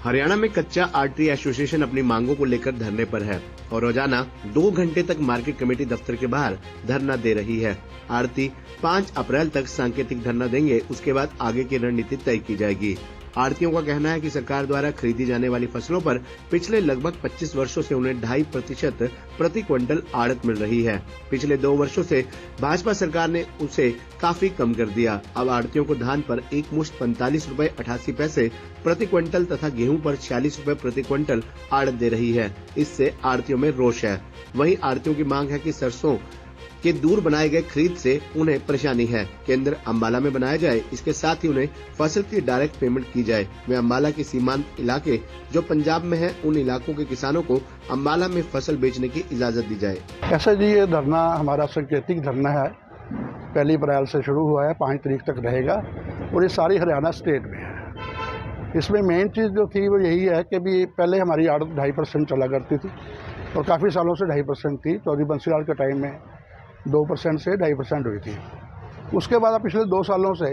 हरियाणा में कच्चा आढ़ती एसोसिएशन अपनी मांगों को लेकर धरने पर है और रोजाना 2 घंटे तक मार्केट कमेटी दफ्तर के बाहर धरना दे रही है। आढ़ती 5 अप्रैल तक सांकेतिक धरना देंगे, उसके बाद आगे की रणनीति तय की जाएगी। आढ़तियों का कहना है कि सरकार द्वारा खरीदी जाने वाली फसलों पर पिछले लगभग 25 वर्षों से उन्हें 2.5% प्रति क्विंटल आढ़त मिल रही है। पिछले 2 वर्षों से भाजपा सरकार ने उसे काफी कम कर दिया। अब आढ़तियों को धान पर एक मुश्त 45 रुपए 88 पैसे प्रति क्विंटल तथा गेहूं पर 46 रुपए प्रति क्विंटल आढ़त दे रही है। इससे आढ़तियों में रोष है। वहीं आढ़तियों की मांग है कि सरसों के दूर बनाए गए खरीद से उन्हें परेशानी है। केंद्र अम्बाला में बनाया जाए, इसके साथ ही उन्हें फसल की डायरेक्ट पेमेंट की जाए। वे अम्बाला के सीमांत इलाके जो पंजाब में है, उन इलाकों के किसानों को अम्बाला में फसल बेचने की इजाजत दी जाए। ऐसा जी, ये धरना हमारा सांकेतिक धरना है। 1 अप्रैल से शुरू हुआ है, 5 तारीख तक रहेगा और ये सारी हरियाणा स्टेट में है। इसमें मेन चीज़ जो थी वो यही है कि भी पहले हमारी आड़त 2.5% चला करती थी और काफ़ी सालों से 2.5% थी। चौधरी बंसीलाल के टाइम में 2% से 2.5% हुई थी। उसके बाद अब पिछले 2 सालों से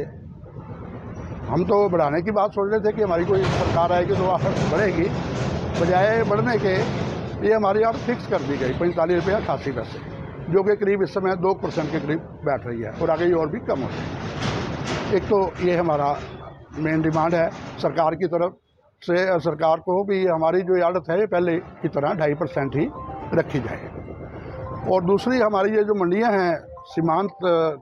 हम तो बढ़ाने की बात सोच रहे थे कि हमारी कोई सरकार आएगी तो आखिर बढ़ेगी, बजाय बढ़ने के ये हमारी आड़ फिक्स कर दी गई 45 रुपये 88 पैसे, जो कि करीब इस समय 2% के करीब बैठ रही है और आगे ये और भी कम हो जाएगी। एक तो ये हमारा मेन डिमांड है सरकार की तरफ से, सरकार को भी हमारी जो आड़त है पहले की तरह 2.5% ही रखी जाए। और दूसरी हमारी ये जो मंडियां हैं, सीमांत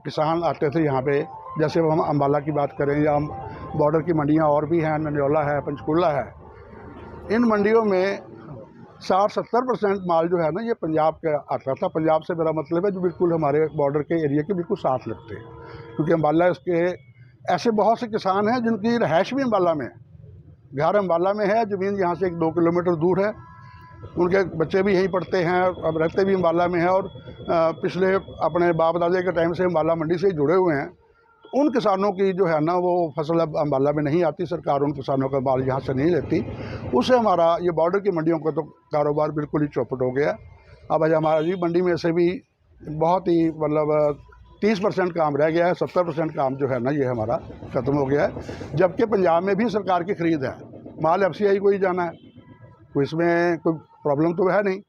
किसान आते थे यहाँ पे, जैसे हम अम्बाला की बात करें या हम बॉर्डर की मंडियां और भी हैं, नंदौला है, पंचकुला है, इन मंडियों में 60-70% माल जो है ना ये पंजाब का आता था। पंजाब से मेरा मतलब है जो बिल्कुल हमारे बॉर्डर के एरिया के बिल्कुल साथ लगते हैं, क्योंकि अम्बाला इसके ऐसे बहुत से किसान हैं जिनकी रहायश भी अम्बाला में है, घर अम्बाला में है, ज़मीन यहाँ से 1-2 किलोमीटर दूर है, उनके बच्चे भी यहीं पढ़ते हैं, अब रहते भी अम्बाला में हैं और पिछले अपने बाप दादे के टाइम से अम्बाला मंडी से ही जुड़े हुए हैं। उन किसानों की जो है ना वो फसल अब अम्बाला में नहीं आती, सरकार उन किसानों का माल यहाँ से नहीं लेती। उससे हमारा ये बॉर्डर की मंडियों का तो कारोबार बिल्कुल ही चौपट हो गया। अब आज हमारा जी मंडी में से भी बहुत ही मतलब 30% काम रह गया है, 70% काम जो है ना ये हमारा ख़त्म हो गया है। जबकि पंजाब में भी सरकार की खरीद है, माल FCI को ही जाना है, तो इसमें कोई प्रॉब्लम तो है नहीं।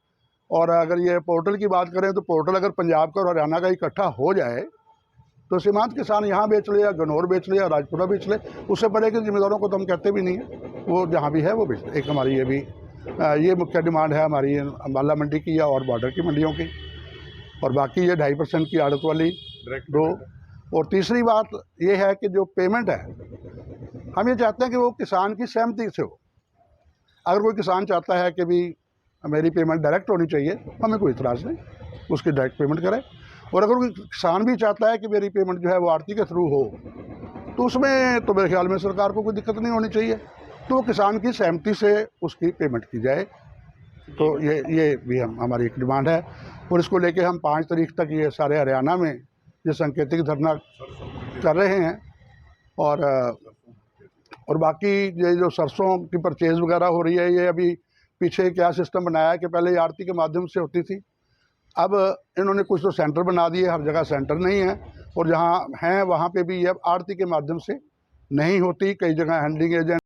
और अगर ये पोर्टल की बात करें तो पोर्टल अगर पंजाब का और हरियाणा का इकट्ठा हो जाए तो सीमांत किसान यहाँ बेच ले या गनौर बेच ले या राजपुरा बेच ले, उससे बड़े के जिम्मेदारों को तो हम कहते भी नहीं है, वो जहाँ भी है वो बेच ले। एक हमारी ये भी ये मुख्य डिमांड है हमारी अम्बाला मंडी की या और बॉर्डर की मंडियों की, और बाकी ये 2.5% की आड़त वाली 2। और तीसरी बात ये है कि जो पेमेंट है, हम ये चाहते हैं कि वो किसान की सहमति से हो। अगर कोई किसान चाहता है कि भी मेरी पेमेंट डायरेक्ट होनी चाहिए, हमें कोई इतराज़ नहीं, उसकी डायरेक्ट पेमेंट करें। और अगर कोई किसान भी चाहता है कि मेरी पेमेंट जो है वो आढ़ती के थ्रू हो, तो उसमें तो मेरे ख्याल में सरकार को कोई दिक्कत नहीं होनी चाहिए, तो वो किसान की सहमति से उसकी पेमेंट की जाए। तो ये भी हमारी एक डिमांड है और इसको लेके हम 5 तारीख तक ये सारे हरियाणा में ये सांकेतिक धरना कर रहे हैं। और बाकी ये जो सरसों की परचेज़ वगैरह हो रही है, ये अभी पीछे क्या सिस्टम बनाया है कि पहले ये आढ़ती के माध्यम से होती थी, अब इन्होंने कुछ तो सेंटर बना दिए, हर जगह सेंटर नहीं है, और जहाँ हैं वहाँ पे भी ये आढ़ती के माध्यम से नहीं होती। कई जगह हैंडलिंग एजेंट